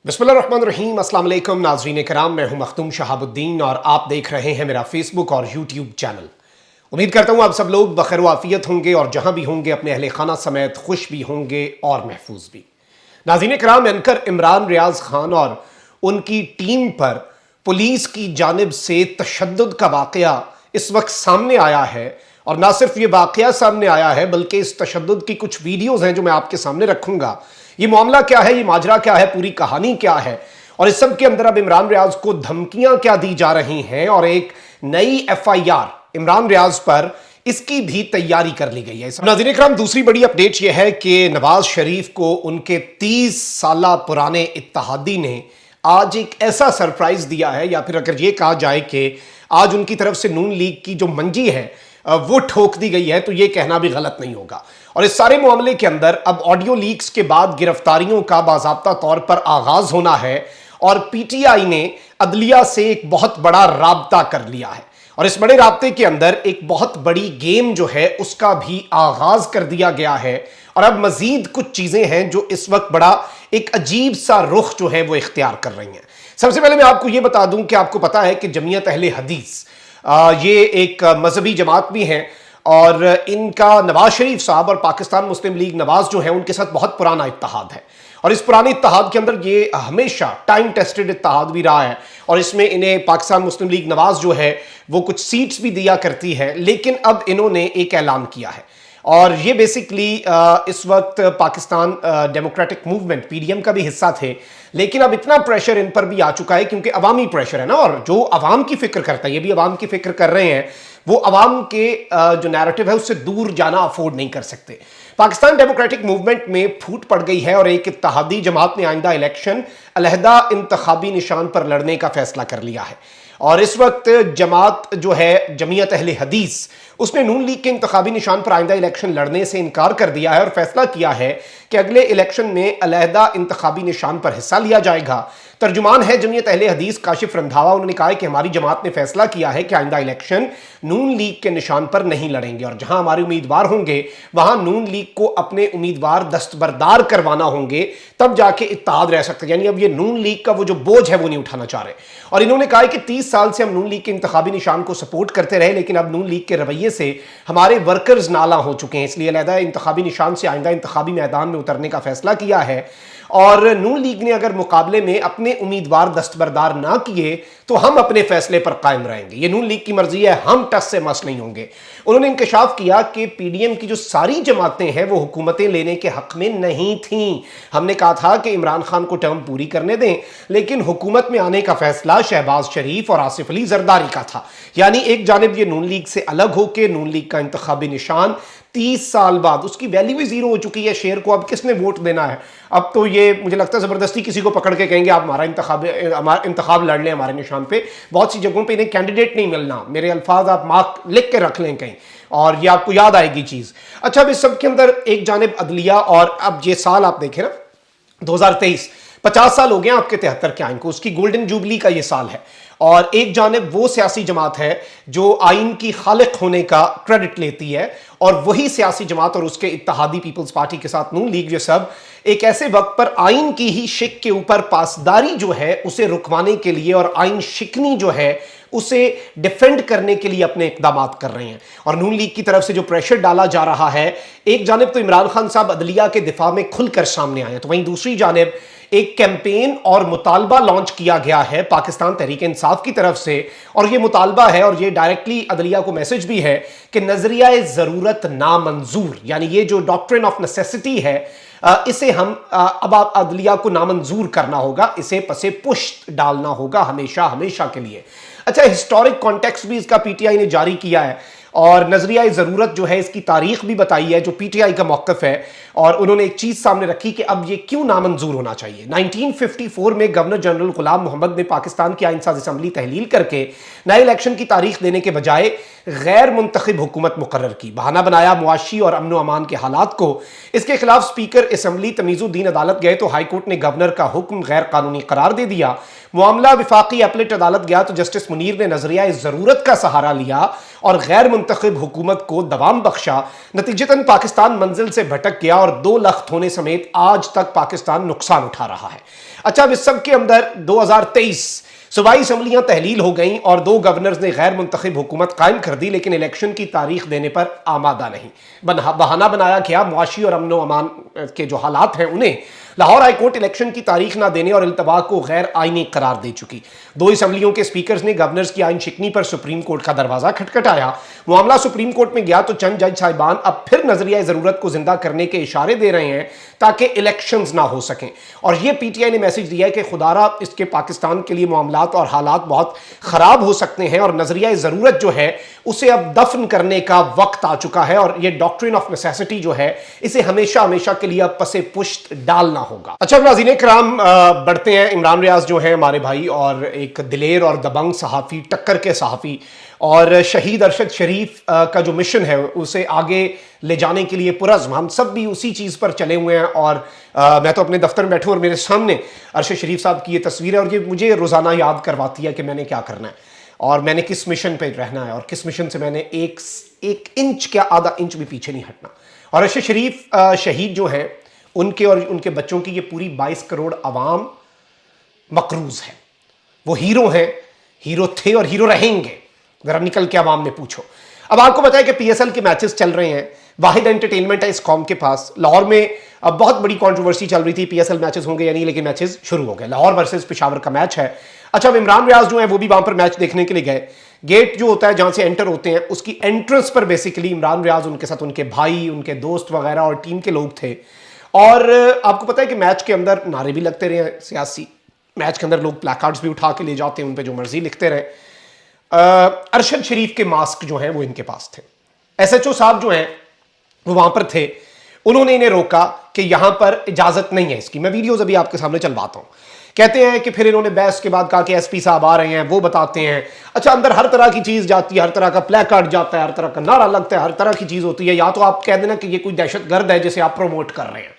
बिस्मिल्लाहिर्रहमानिर्रहीम, अस्सलाम वालेकुम नाज़रीन कराम, मैं हूं मखदूम शहाबुद्दीन और आप देख रहे हैं मेरा फेसबुक और यूट्यूब चैनल। उम्मीद करता हूं आप सब लोग बखैर वाफियत होंगे और जहां भी होंगे अपने अहले खाना समेत खुश भी होंगे और महफूज भी। नाज़रीन कराम, एंकर इमरान रियाज खान और उनकी टीम पर पुलिस की जानिब से तशद्दुद का वाकया इस वक्त सामने आया है। और ना सिर्फ ये वाकया सामने आया है बल्कि इस तशद्दुद की कुछ वीडियोज़ हैं जो मैं आपके सामने रखूंगा। ये मामला क्या है, ये माजरा क्या है, पूरी कहानी क्या है और इस सब के अंदर अब इमरान रियाज को धमकियां क्या दी जा रही हैं और एक नई FIR इमरान रियाज पर इसकी भी तैयारी कर ली गई है। नाज़रीन इकराम, दूसरी बड़ी अपडेट यह है कि नवाज शरीफ को उनके 30 साल पुराने इत्तेहादी ने आज एक ऐसा सरप्राइज दिया है, या फिर अगर यह कहा जाए कि आज उनकी तरफ से नून लीग की जो मंजी है वो ठोक दी गई है, तो यह कहना भी गलत नहीं होगा। और इस सारे मामले के अंदर अब ऑडियो लीक्स के बाद गिरफ्तारियों का बाज़ाब्ता तौर पर आगाज होना है और PTI ने अदलिया से एक बहुत बड़ा राब्ता कर लिया है और इस बड़े राब्ते के अंदर एक बहुत बड़ी गेम जो है उसका भी आगाज कर दिया गया है। और अब मजीद कुछ चीजें हैं जो इस वक्त बड़ा एक अजीब सा रुख जो है वो इख्तियार कर रही हैं। सबसे पहले मैं आपको यह बता दूं कि आपको पता है कि जमीयत अहले हदीस ये एक मजहबी जमात भी है और इनका नवाज शरीफ साहब और पाकिस्तान मुस्लिम लीग नवाज जो है उनके साथ बहुत पुराना इत्तेहाद है और इस पुराने इत्तेहाद के अंदर ये हमेशा टाइम टेस्टेड इत्तेहाद भी रहा है और इसमें इन्हें पाकिस्तान मुस्लिम लीग नवाज जो है वो कुछ सीट्स भी दिया करती है। लेकिन अब इन्होंने एक ऐलान किया है और ये बेसिकली इस वक्त पाकिस्तान डेमोक्रेटिक मूवमेंट PDM का भी हिस्सा थे, लेकिन अब इतना प्रेशर इन पर भी आ चुका है क्योंकि अवामी प्रेशर है ना, और जो अवाम की फिक्र करता है, ये भी अवाम की फिक्र कर रहे हैं, वो अवाम के जो नैरेटिव है उससे दूर जाना अफोर्ड नहीं कर सकते। पाकिस्तान डेमोक्रेटिक मूवमेंट में फूट पड़ गई है और एक इत्तेहादी जमात ने आइंदा इलेक्शन अलहदा इंतखाबी निशान पर लड़ने का फैसला कर लिया है। और इस वक्त जमात जो है जमीयत अहले हदीस उसने नून लीग के इंतखाबी निशान पर आइंदा इलेक्शन लड़ने से इनकार कर दिया है और फैसला किया है कि अगले इलेक्शन में अलहदा इंतखाबी निशान पर हिस्सा लिया जाएगा। तर्जुमान है जमीयत अहले हदीस काशिफ रंधावा, उन्होंने कहा है कि हमारी जमात ने फैसला किया है कि आइंदा इलेक्शन नून लीग के निशान पर नहीं लड़ेंगे और जहां हमारे उम्मीदवार होंगे वहां नून लीग को अपने उम्मीदवार दस्तबरदार करवाना होंगे, तब जाके इत्तेहाद रह सकते हैं। यानी अब ये नून लीग का वो जो बोझ है वो नहीं उठाना चाह रहे। और इन्होंने कहा है कि 30 साल से हम नून लीग के इंतखाबी निशान को सपोर्ट करते रहे, लेकिन अब नून लीग के रवैये से हमारे वर्कर्स नाला हो चुके हैं, इसलिए अलहदा इंतखाबी निशान से आइंदा इंतखाबी मैदान में उतरने का फैसला किया है। और नून लीग ने अगर मुकाबले में अपने उम्मीदवार दस्तबरदार ना किए तो हम अपने फैसले पर कायम रहेंगे, ये नून लीग की मर्जी है, हम टस से मस नहीं होंगे। उन्होंने इंकशाफ किया कि PDM की जो सारी जमातें हैं वो हुकूमतें लेने के हक में नहीं थीं। हमने कहा था कि इमरान खान को टर्म पूरी करने दें, लेकिन हुकूमत में आने का फैसला शहबाज शरीफ और आसिफ अली जरदारी का था। यानी एक जानिब ये नून लीग से अलग होकर नून लीग का इंतखाबी निशान 30 साल बाद उसकी वैल्यू भी जीरो हो चुकी है। शेर को अब किसने वोट देना है? अब तो ये मुझे लगता है जबरदस्ती किसी को पकड़ के कहेंगे आप हमारा इंतखाब लड़ लें हमारे निशान पे। बहुत सी जगहों पे इन्हें कैंडिडेट नहीं मिलना, मेरे अल्फाज आप मार्क लिख के रख लें कहीं और ये आपको याद आएगी चीज। अच्छा, अब इस सब के अंदर एक जानिब अदलिया, और अब ये साल आप देखें ना 2023, 50 साल हो गए आपके 73 के आइन को, उसकी गोल्डन जुबली का ये साल है। और एक जानिब वो सियासी जमात है जो आइन की खालिक होने का क्रेडिट लेती है और वही सियासी जमात और उसके इत्तेहादी पीपल्स पार्टी के साथ नून लीग, ये सब एक ऐसे वक्त पर आइन की ही शिक के ऊपर पासदारी जो है उसे रुकवाने के लिए और आइन शिकनी जो है उसे डिफेंड करने के लिए अपने इकदाम कर रहे हैं। और नून लीग की तरफ से जो प्रेशर डाला जा रहा है, एक जानिब तो इमरान खान साहब अदलिया के दिफा में खुलकर सामने आए, तो वहीं दूसरी जानिब एक कैंपेन और मुतालबा लॉन्च किया गया है पाकिस्तान तहरीक इंसाफ की तरफ से। और ये मुतालबा है और ये डायरेक्टली अदलिया को मैसेज भी है कि नजरिया ज़रूरत नामंजूर, यानी ये जो डॉक्ट्रिन ऑफ नेसेसिटी है इसे हम अब अदलिया को नामंजूर करना होगा, इसे पसे पुष्ट डालना होगा हमेशा हमेशा के लिए। अच्छा, हिस्टोरिक कॉन्टेक्स्ट भी इसका PTI ने जारी किया है और नजरिया ज़रूरत जो है इसकी तारीख भी बताई है जो PTI का मौक़िफ़ है। और उन्होंने एक चीज़ सामने रखी कि अब ये क्यों नामंजूर होना चाहिए। 1954 में गवर्नर जनरल गुलाम मोहम्मद ने पाकिस्तान की आइन साज असम्बली तहलील करके नए इलेक्शन की तारीख देने के बजाय गैर मुंतखब हुकूमत मुकर्रर की, बहाना बनाया मुआशी और अमन अमान के हालात को। इसके खिलाफ स्पीकर असम्बली तमीज़ुद्दीन अदालत गए तो हाईकोर्ट ने गवर्नर का हुक्म गैर कानूनी करार दे दिया। मामला विफाकी अपलेट अदालत गया तो जस्टिस मुनीर ने नजरिया ज़रूरत का सहारा लिया और गैर मुंतखब हुकूमत को दवाम बख्शा। नतीजतन पाकिस्तान मंजिल से भटक गया और 2 लाख होने समेत आज तक पाकिस्तान नुकसान उठा रहा है। अच्छा, अब इस सब के अंदर 2023 सूबाई असम्बलियां तहलील हो गईं और 2 गवर्नर्स ने गैर मुंतखब हुकूमत कायम कर दी, लेकिन इलेक्शन की तारीख देने पर आमादा नहीं। बहाना बनाया गया मुआशी और अमन अमान के जो हालात हैं उन्हें। लाहौर हाईकोर्ट इलेक्शन की तारीख ना देने और इल्तवा को गैर आईनी करार दे चुकी। 2 असम्बलियों के स्पीकर्स ने गवर्नर्स की आइन शिकनी पर सुप्रीम कोर्ट का दरवाजा खटखटाया। मामला सुप्रीम कोर्ट में गया तो चंद जज साहिबान अब फिर नजरिया जरूरत को जिंदा करने के इशारे दे रहे हैं ताकि इलेक्शंस ना हो सकें। और यह पीटीआई ने मैसेज दिया है कि खुदारा इसके पाकिस्तान के लिए मामलात और हालात बहुत खराब हो सकते हैं और नजरिया जरूरत जो है उसे अब दफन करने का वक्त आ चुका है और यह डॉक्ट्रिन ऑफ नेसेसिटी जो है इसे हमेशा हमेशा के लिए अब पसे पुश्त डालना होगा। अच्छा नाज़रीन किराम, बढ़ते हैं। इमरान रियाज जो है हमारे भाई और एक दिलेर और दबंग सहाफ़ी, टक्कर के सहाफ़ी, और शहीद अरशद शरीफ का जो मिशन है उसे आगे ले जाने के लिए पुरज़्म हम सब भी उसी चीज़ पर चले हुए हैं। और मैं तो अपने दफ्तर में बैठे हूँ और मेरे सामने अरशद शरीफ साहब की ये तस्वीर है और ये मुझे रोज़ाना याद करवाती है कि मैंने क्या करना है और मैंने किस मिशन पे रहना है और किस मिशन से मैंने एक इंच क्या आधा इंच भी पीछे नहीं हटना। और अरशद शरीफ शहीद जो हैं उनके और उनके बच्चों की ये पूरी 22 करोड़ आवाम मकरूज है। वो हीरो हैं, हीरो थे और हीरो रहेंगे, जरा निकल के आवाम में पूछो। अब आपको बताया कि पीएसएल के मैचेस चल रहे हैं, वाहिद एंटरटेनमेंट है इस कौम के पास। लाहौर में अब बहुत बड़ी कंट्रोवर्सी चल रही थी पीएसएल मैचेस होंगे या नहीं, लेकिन मैचेस शुरू हो गए। लाहौर वर्सेस पेशावर का मैच है। अच्छा, अब इमरान रियाज जो है वो भी वहां पर मैच देखने के लिए गए। गेट जो होता है जहां से एंटर होते हैं उसकी एंट्रेंस पर बेसिकली इमरान रियाज, उनके साथ उनके भाई, उनके दोस्त वगैरह और टीम के लोग थे। और आपको पता है कि मैच के अंदर नारे भी लगते रहे सियासी, मैच के अंदर लोग प्लेकार्ड्स भी उठा के ले जाते हैं, उन पे जो मर्जी लिखते रहे। अरशद शरीफ के मास्क जो हैं वो इनके पास थे। एसएचओ साहब जो हैं वो वहां पर थे, उन्होंने इन्हें रोका कि यहां पर इजाजत नहीं है इसकी। मैं वीडियोस अभी आपके सामने चलवाता हूं। कहते हैं कि फिर इन्होंने बहस के बाद कहा कि एसपी साहब आ रहे हैं, वो बताते हैं। अच्छा, अंदर हर तरह की चीज जाती है, हर तरह का प्लेकार्ड जाता है, हर तरह का नारा लगता है, हर तरह की चीज होती है। या तो आप कह देना कि ये कोई दहशतगर्द है जिसे आप प्रमोट कर रहे हैं,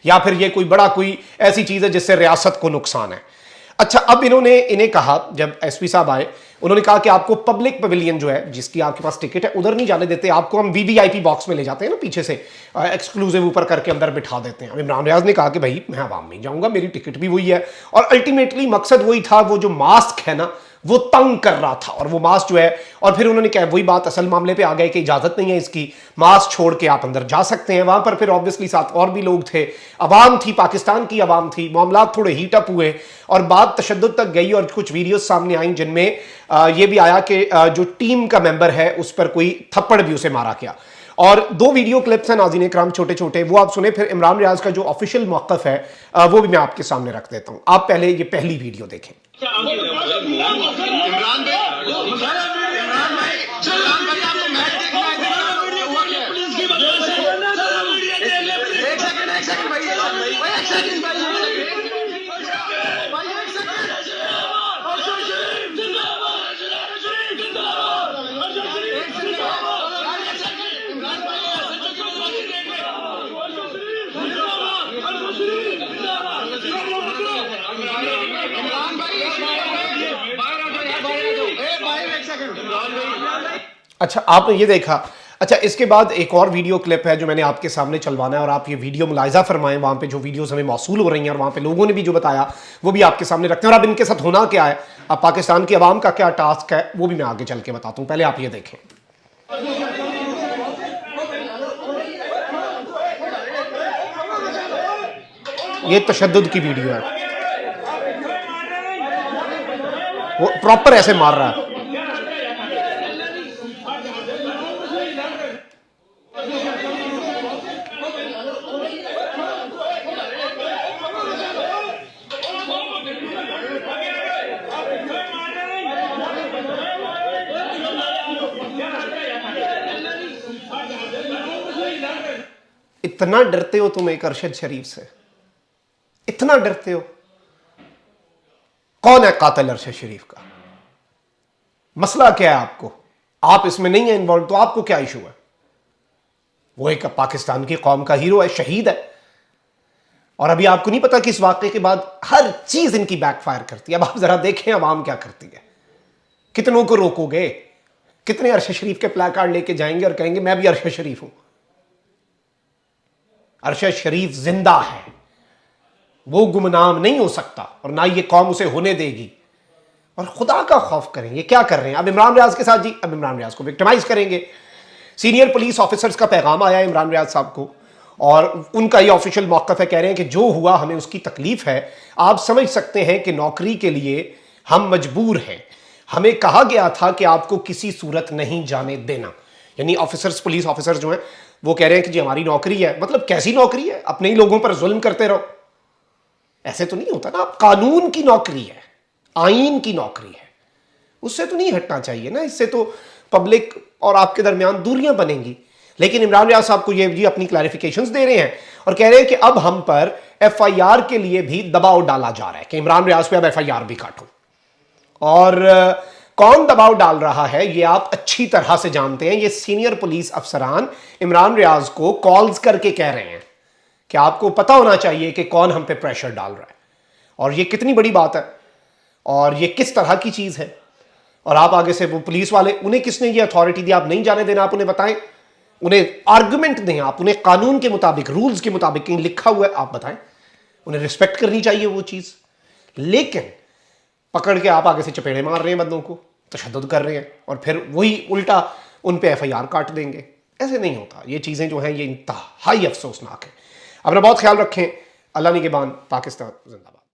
या फिर ये कोई ऐसी चीज है जिससे रियासत को नुकसान है। अच्छा, अब इन्हें कहा, जब एसपी साहब आए उन्होंने कहा कि आपको पब्लिक पवेलियन जो है जिसकी आपके पास टिकट है उधर नहीं जाने देते, आपको हम वीवीआईपी बॉक्स में ले जाते हैं ना, पीछे से एक्सक्लूसिव ऊपर करके अंदर बिठा देते हैं। इमरान रियाज ने कहा कि भाई मैं आवाम में जाऊंगा, मेरी टिकट भी वही है। और अल्टीमेटली मकसद वही था, वो जो मास्क है ना वो तंग कर रहा था और वो मास्क जो है, और फिर उन्होंने कहा वही बात असल मामले पे आ गए कि इजाजत नहीं है इसकी, मास्क छोड़ के आप अंदर जा सकते हैं। वहां पर फिर ऑब्वियसली साथ और भी लोग थे, अवाम थी, पाकिस्तान की अवाम थी। मामला थोड़े हीट अप हुए और बात तशद्दुद तक गई और कुछ वीडियोस सामने आई जिनमें यह भी आया कि जो टीम का मेंबर है उस पर कोई थप्पड़ भी उसे मारा गया। और 2 वीडियो क्लिप्स हैं नाज़रीन इकराम छोटे छोटे, वो आप सुने। फिर इमरान रियाज का जो ऑफिशियल मौक़िफ़ है वो भी मैं आपके सामने रख देता हूं। आप पहले ये पहली वीडियो देखें। अच्छा, आपने ये देखा। अच्छा, इसके बाद एक और वीडियो क्लिप है जो मैंने आपके सामने चलवाना है और आप ये वीडियो मुलाहिजा फरमाएं। वहां पे जो वीडियोस हमें मौसूल हो रही हैं और वहां पे लोगों ने भी जो बताया वो भी आपके सामने रखते हैं। और अब इनके साथ होना क्या है, अब पाकिस्तान की आवाम का क्या टास्क है, वो भी मैं आगे चल के बताता हूं। पहले आप ये देखें। ये तशद्दुद की वीडियो है, वो प्रॉपर ऐसे मार रहा है। इतना डरते हो तुम एक अरशद शरीफ से, इतना डरते हो? कौन है कातिल अरशद शरीफ का? मसला क्या है आपको? आप इसमें नहीं है इन्वॉल्व तो आपको क्या इशू है? वो एक पाकिस्तान की कौम का हीरो है, शहीद है। और अभी आपको नहीं पता कि इस वाकये के बाद हर चीज इनकी बैकफायर करती है। अब आप जरा देखें अवाम क्या करती है, कितनों को रोकोगे? कितने अरशद शरीफ के प्ले कार्ड लेके जाएंगे और कहेंगे मैं भी अरशद शरीफ हूं। अरशद शरीफ जिंदा है, वो गुमनाम नहीं हो सकता और ना ये कौम उसे होने देगी। और खुदा का खौफ करें, ये क्या कर रहे हैं अब इमरान रियाज के साथ जी? अब इमरान रियाज को विक्टिमाइज करेंगे। सीनियर पुलिस ऑफिसर्स का पैगाम आया है इमरान रियाज साहब को और उनका ये ऑफिशियल मौक़िफ़ है, कह रहे हैं कि जो हुआ हमें उसकी तकलीफ है। आप समझ सकते हैं कि नौकरी के लिए हम मजबूर हैं, हमें कहा गया था कि आपको किसी सूरत नहीं जाने देना। यानी ऑफिसर्स, पुलिस ऑफिसर्स जो हैं वो कह रहे हैं कि जी हमारी नौकरी है। मतलब कैसी नौकरी है? अपने ही लोगों पर जुल्म करते रहो, ऐसे तो नहीं होता ना। आप कानून की नौकरी है, आईन की नौकरी है, उससे तो नहीं हटना चाहिए ना। इससे तो पब्लिक और आपके दरमियान दूरियां बनेंगी। लेकिन इमरान रियाज साहब को ये जी अपनी क्लैरिफिकेशंस दे रहे हैं और कह रहे हैं कि अब हम पर एफआईआर के लिए भी दबाव डाला जा रहा है कि इमरान रियाज पे अब एफआईआर भी काटो। और कौन दबाव डाल रहा है ये आप अच्छी तरह से जानते हैं। ये सीनियर पुलिस अफसरान इमरान रियाज को कॉल्स करके कह रहे हैं कि आपको पता होना चाहिए कि कौन हम पे प्रेशर डाल रहा है और ये कितनी बड़ी बात है और ये किस तरह की चीज है। और आप आगे से वो पुलिस वाले, उन्हें किसने ये अथॉरिटी दी? आप नहीं जाने देना, आप उन्हें बताएं, उन्हें आर्गुमेंट दें, आप उन्हें कानून के मुताबिक, रूल्स के मुताबिक कहीं लिखा हुआ है आप बताएं, उन्हें रिस्पेक्ट करनी चाहिए वो चीज। लेकिन पकड़ के आप आगे से चपेड़े मार रहे हैं बंदों को, तशद्दुद कर रहे हैं और फिर वही उल्टा उन पे एफआईआर काट देंगे। ऐसे नहीं होता। ये चीजें जो हैं ये इंतहाई अफसोसनाक है। अपना बहुत ख्याल रखें। अल्लाह निगहबान। पाकिस्तान जिंदाबाद।